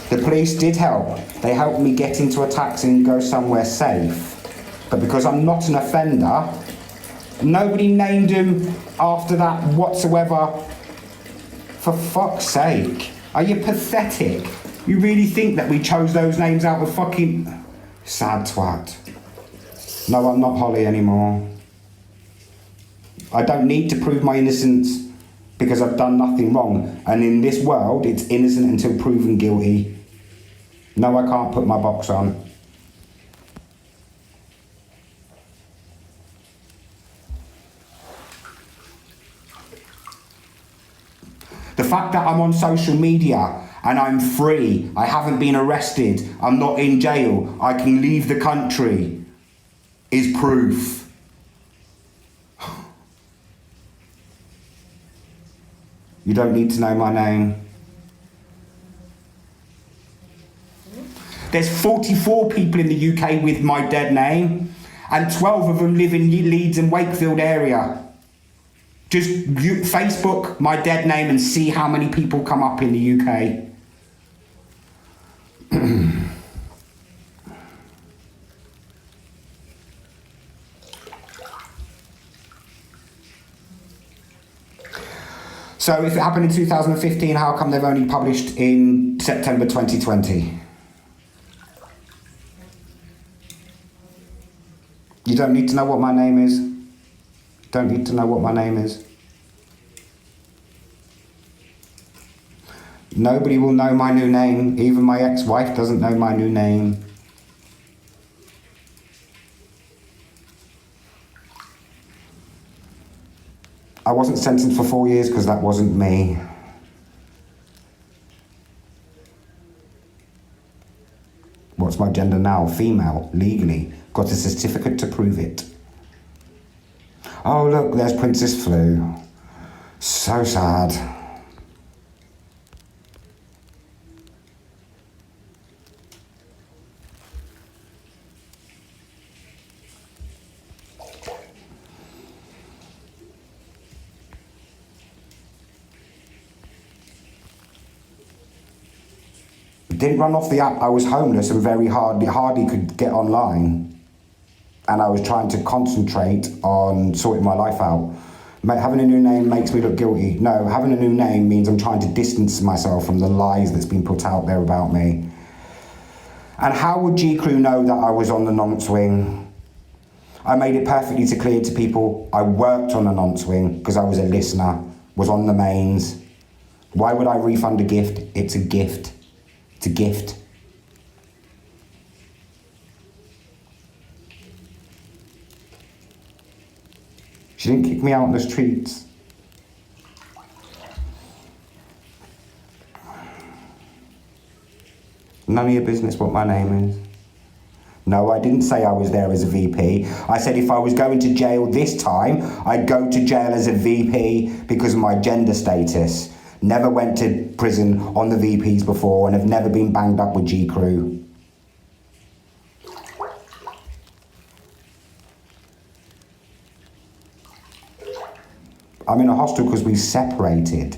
The police did help. They helped me get into a taxi and go somewhere safe. But because I'm not an offender, nobody named him after that whatsoever. For fuck's sake. Are you pathetic? You really think that we chose those names out of fucking... Sad twat. No, I'm not Holly anymore. I don't need to prove my innocence because I've done nothing wrong. And in this world, it's innocent until proven guilty. No, I can't put my box on. The fact that I'm on social media and I'm free, I haven't been arrested, I'm not in jail, I can leave the country, is proof. You don't need to know my name. There's 44 people in the UK with my dead name, and 12 of them live in Leeds and Wakefield area. Just Facebook my dead name and see how many people come up in the UK. So if it happened in 2015, how come they've only published in September 2020? You don't need to know what my name is. Don't need to know what my name is. Nobody will know my new name. Even my ex-wife doesn't know my new name. I wasn't sentenced for 4 years because that wasn't me. What's my gender now? Female, legally. Got a certificate to prove it. Oh look, there's Princess Flu. So sad. Didn't run off the app. I was homeless and hardly could get online. And I was trying to concentrate on sorting my life out. Having a new name makes me look guilty. No, having a new name means I'm trying to distance myself from the lies that's been put out there about me. And how would G-Crew know that I was on the nonce wing? I made it perfectly clear to people I worked on the nonce wing because I was a listener, was on the mains. Why would I refund a gift? It's a gift. It's a gift. She didn't kick me out on the streets. None of your business what my name is. No, I didn't say I was there as a VP. I said if I was going to jail this time, I'd go to jail as a VP because of my gender status. Never went to prison on the VPs before and have never been banged up with G-Crew. I'm in a hostel because we separated.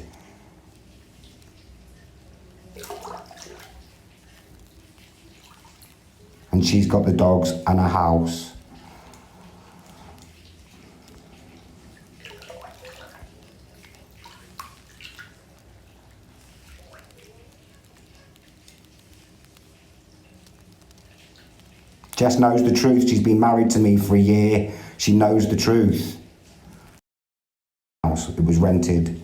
And she's got the dogs and a house. Jess knows the truth. She's been married to me for a year. She knows the truth. It was rented.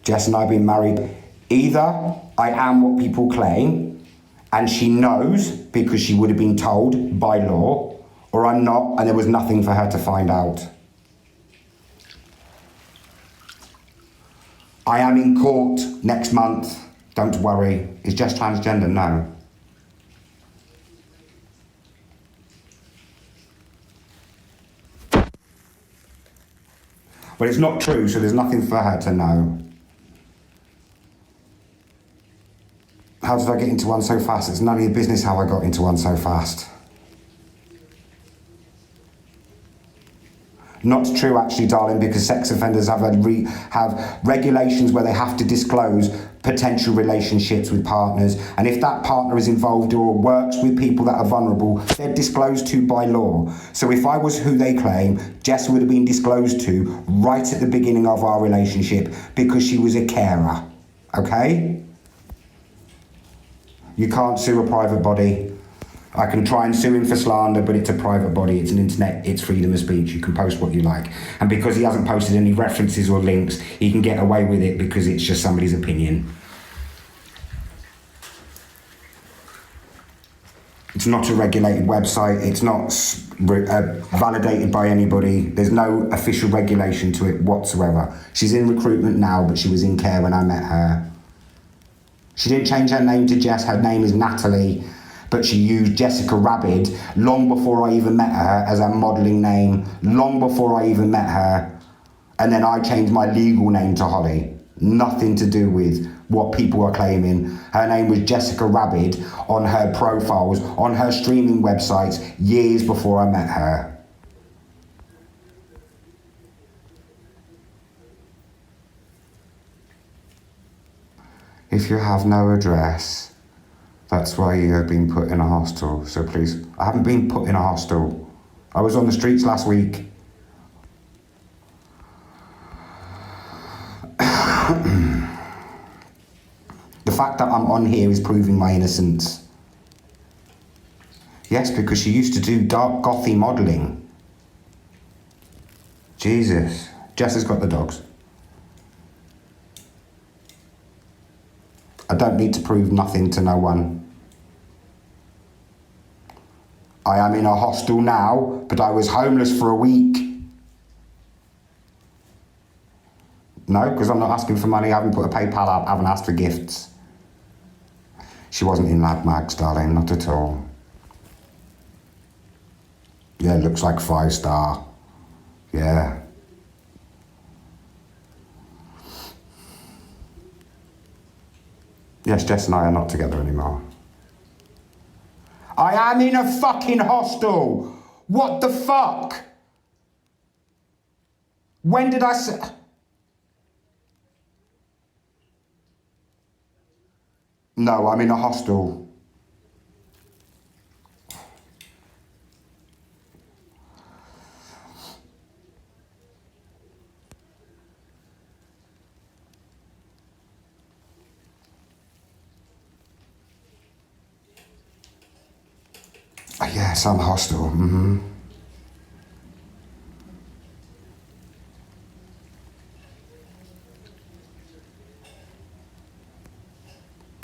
Jess and I have been married. Either I am what people claim, and she knows because she would have been told by law, or I'm not, and there was nothing for her to find out. I am in court next month. Don't worry. Is Jess transgender? No. But it's not true, so there's nothing for her to know. How did I get into one so fast? It's none of your business how I got into one so fast. Not true, actually, darling, because sex offenders have regulations where they have to disclose potential relationships with partners, and if that partner is involved or works with people that are vulnerable, they're disclosed to by law. So if I was who they claim, Jess would have been disclosed to right at the beginning of our relationship because she was a carer, okay? You can't sue a private body. I can try and sue him for slander, but it's a private body, it's an internet, it's freedom of speech, you can post what you like. And because he hasn't posted any references or links, he can get away with it because it's just somebody's opinion. It's not a regulated website, it's not validated by anybody, there's no official regulation to it whatsoever. She's in recruitment now, but she was in care when I met her. She didn't change her name to Jess, her name is Natalie, but she used Jessica Rabbit long before I even met her as a modelling name, long before I even met her. And then I changed my legal name to Holly. Nothing to do with what people are claiming. Her name was Jessica Rabbit on her profiles, on her streaming websites, years before I met her. If you have no address, that's why you have been put in a hostel. So please, I haven't been put in a hostel. I was on the streets last week. The fact that I'm on here is proving my innocence. Yes, because she used to do dark gothy modelling. Jesus. Jess has got the dogs. I don't need to prove nothing to no one. I am in a hostel now, but I was homeless for a week. No, because I'm not asking for money, I haven't put a PayPal up, I haven't asked for gifts. She wasn't in Lad Mags, darling, not at all. Yeah, it looks like 5-star. Yeah. Yes, Jess and I are not together anymore. I am in a fucking hostel! What the fuck? When did I say... No, I'm in a hostel. Yeah, some hostel,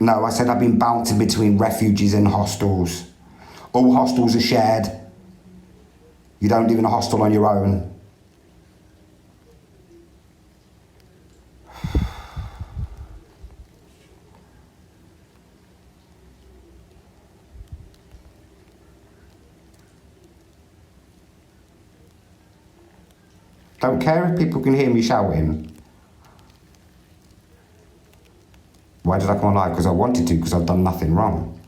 No, I said I've been bouncing between refuges and hostels. All hostels are shared. You don't live in a hostel on your own. Don't care if people can hear me shouting. Why did I come on live? Because I wanted to, because I've done nothing wrong.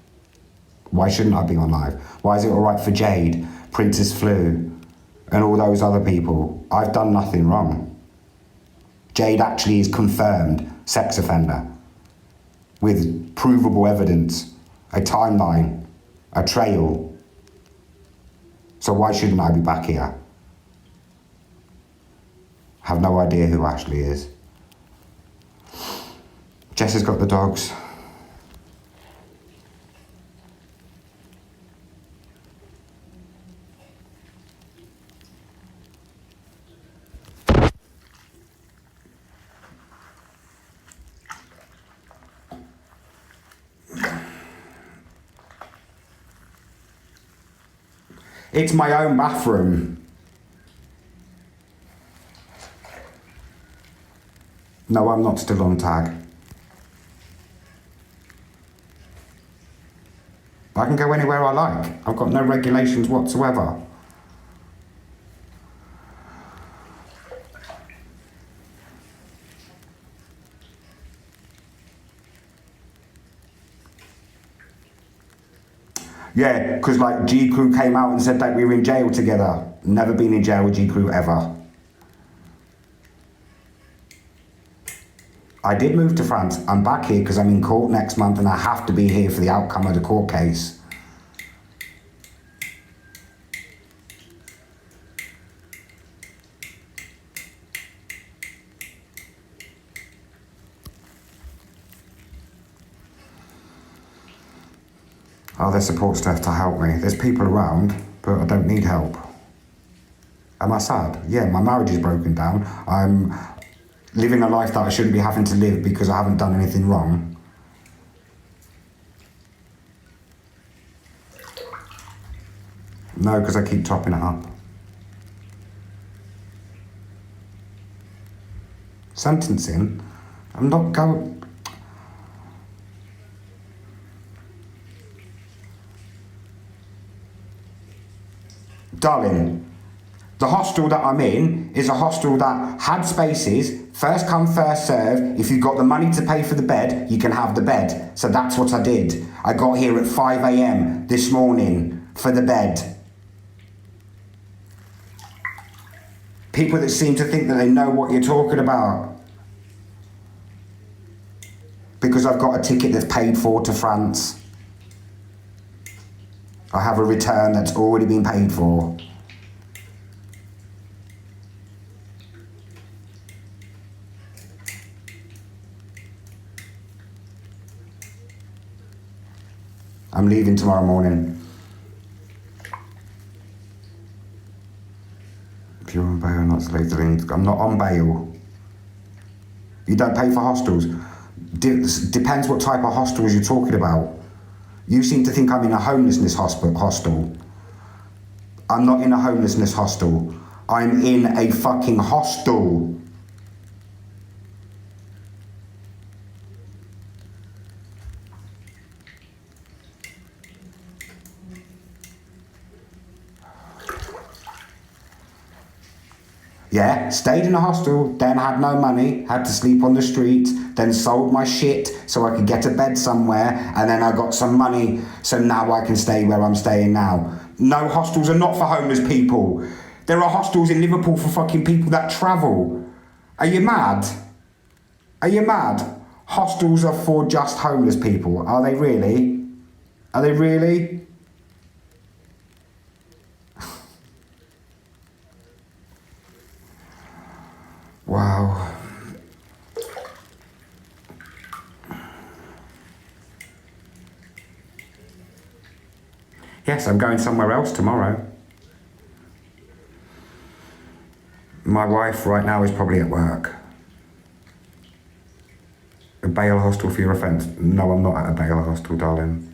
Why shouldn't I be on live? Why is it all right for Jade, Princess Flu, and all those other people? I've done nothing wrong. Jade actually is confirmed sex offender with provable evidence, a timeline, a trail. So why shouldn't I be back here? I have no idea who Ashley is. Jess has got the dogs. It's my own bathroom. No, I'm not still on tag. I can go anywhere I like. I've got no regulations whatsoever. Yeah, because like G Crew came out and said that we were in jail together. Never been in jail with G Crew ever. I did move to France. I'm back here because I'm in court next month and I have to be here for the outcome of the court case. Oh, there's support staff to help me. There's people around, but I don't need help. Am I sad? Yeah, my marriage is broken down. I'm living a life that I shouldn't be having to live because I haven't done anything wrong. No, because I keep topping it up. Sentencing? I'm not going... Darling, the hostel that I'm in is a hostel that had spaces, first come, first serve. If you've got the money to pay for the bed, you can have the bed. So that's what I did. I got here at 5 a.m. this morning for the bed. People that seem to think that they know what you're talking about. Because I've got a ticket that's paid for to France. I have a return that's already been paid for. I'm leaving tomorrow morning. If you're on bail, not slave to things. I'm not on bail. You don't pay for hostels. Depends what type of hostels you're talking about. You seem to think I'm in a homelessness hostel. I'm not in a homelessness hostel. I'm in a fucking hostel. Yeah, stayed in a hostel, then had no money, had to sleep on the street, then sold my shit so I could get a bed somewhere, and then I got some money, so now I can stay where I'm staying now. No, hostels are not for homeless people. There are hostels in Liverpool for fucking people that travel. Are you mad? Are you mad? Hostels are for just homeless people. Are they really? Are they really? Wow. Yes, I'm going somewhere else tomorrow. My wife right now is probably at work. A bail hostel for your offence? No, I'm not at a bail hostel, darling.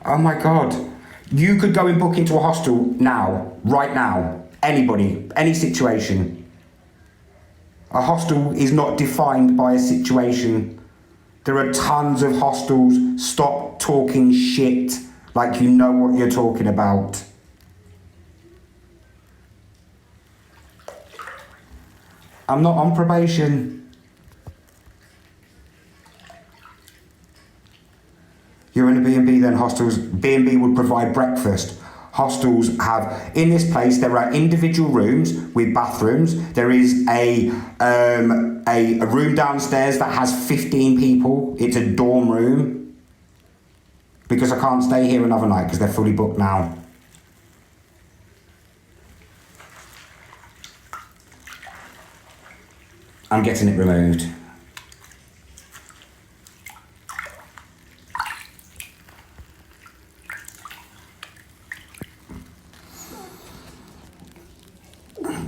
Oh my God. You could go and book into a hostel now, right now. Anybody, any situation. A hostel is not defined by a situation. There are tons of hostels. Stop talking shit like you know what you're talking about. I'm not on probation. You're in a B&B then, hostels. B&B would provide breakfast. Hostels have, in this place, there are individual rooms with bathrooms. There is a room downstairs that has 15 people. It's a dorm room. Because I can't stay here another night because they're fully booked now. I'm getting it removed.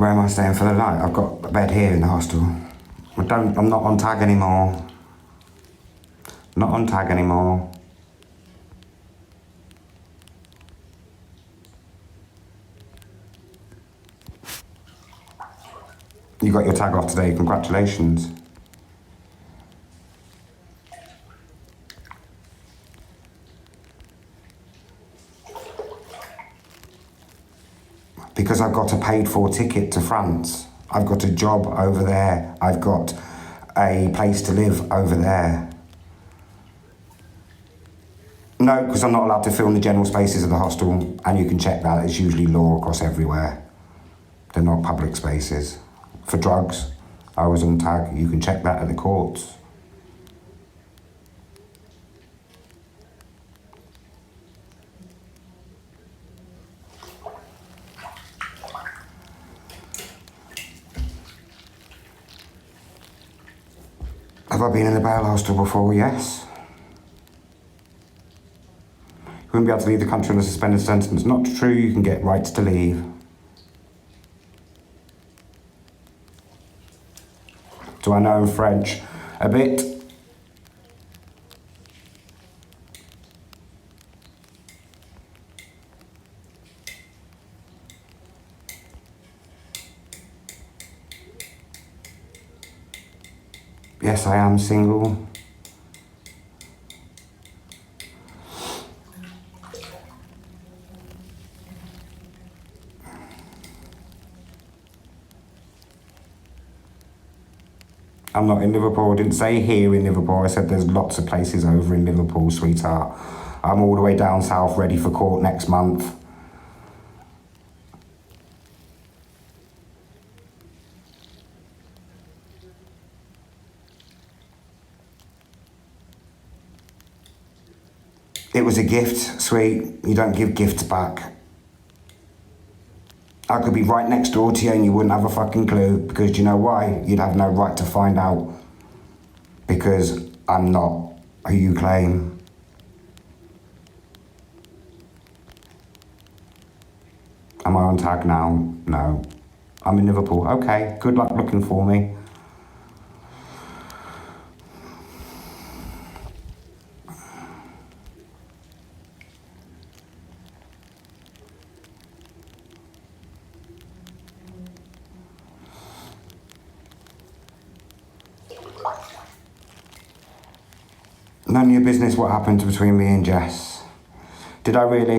Where am I staying for the night? I've got a bed here in the hostel. I'm not on tag anymore. Not on tag anymore. You got your tag off today, congratulations. Because I've got a paid for ticket to France. I've got a job over there. I've got a place to live over there. No, because I'm not allowed to film the general spaces of the hostel, and you can check that. It's usually law across everywhere. They're not public spaces. For drugs, I was on tag. You can check that at the courts. Have I been in the bail hostel before? Yes. You wouldn't be able to leave the country on a suspended sentence. Not true, you can get rights to leave. Do I know French? A bit. Yes, I am single. I'm not in Liverpool. I didn't say here in Liverpool. I said there's lots of places over in Liverpool, sweetheart. I'm all the way down south, ready for court next month. It was a gift, sweet. You don't give gifts back. I could be right next door to you and you wouldn't have a fucking clue, because do you know why? You'd have no right to find out. Because I'm not who you claim. Am I on tag now? No. I'm in Liverpool. Okay, good luck looking for me. None of your business what happened between me and Jess. Did I really?